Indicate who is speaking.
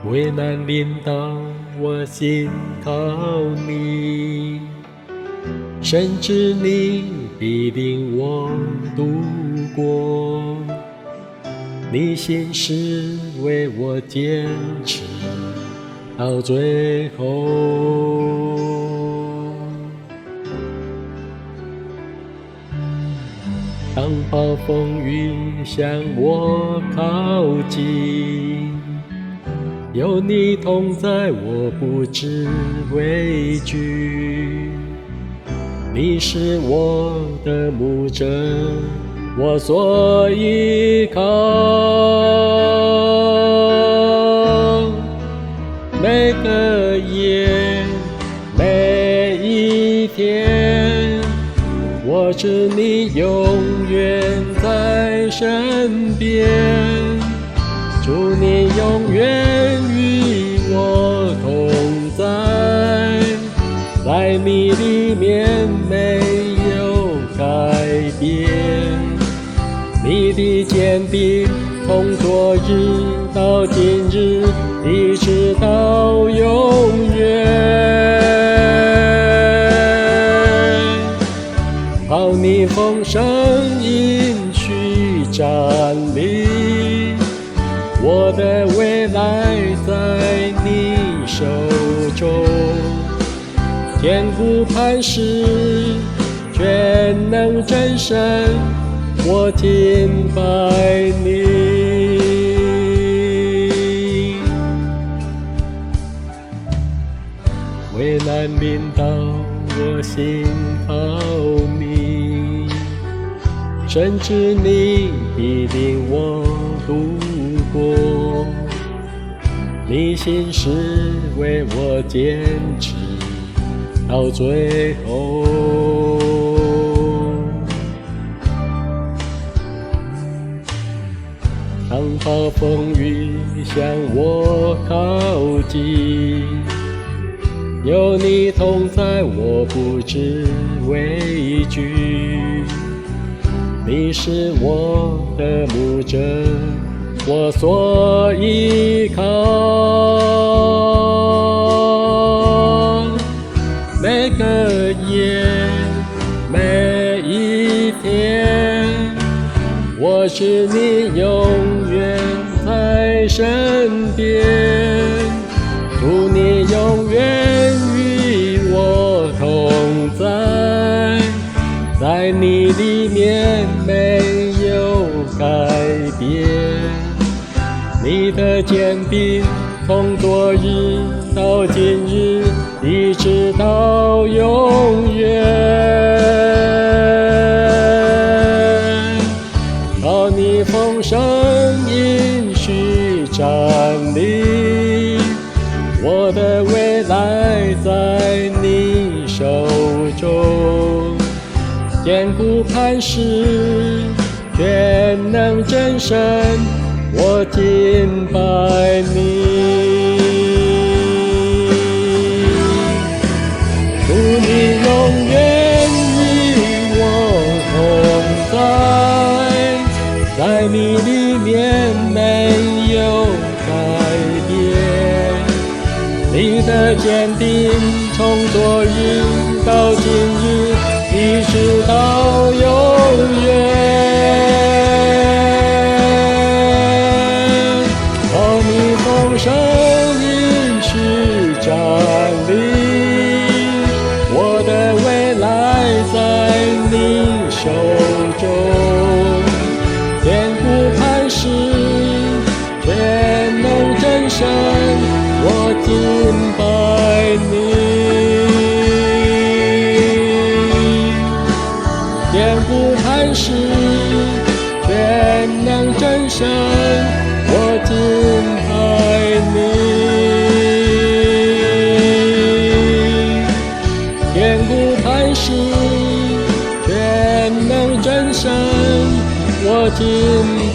Speaker 1: 危难临到，我心靠你，深知你必领我度过，你心是为我坚持到最后。当暴风雨向我靠近，有你同在，我不知畏惧。你是我的牧者，我所依靠。每个夜，每一天，我知你永远在身边。祝你永远与我同在，在你里面没有改变。你的坚定从昨日到今日，一直到永远。靠你丰盛应许站立，我的未来在你手中，坚固磐石，全能真神，我敬拜你。危难临到，我心靠你，深知你必领我度过，你心是为我坚持到最后。当暴风雨向我靠近，有你同在，我不知畏惧。你是我的牧者，我所依靠。每个夜，每一天，我知你永远在身边。祝你永远与我同在，在你里面没有改变。你的坚定从昨日到今日，一直到永远。靠你丰盛应许站立，我的未来在你手中，坚固磐石，全能真神，我敬拜你。祝你永远与我同在，在你里面没有改变。你的坚定从昨日到今日，一直到永远。靠你丰盛应许站立，我的未来在你手中，坚固磐石，全能真神，我敬拜你。坚固磐石，全能真神，我敬拜你。坚固磐石，全能真神，我敬拜你。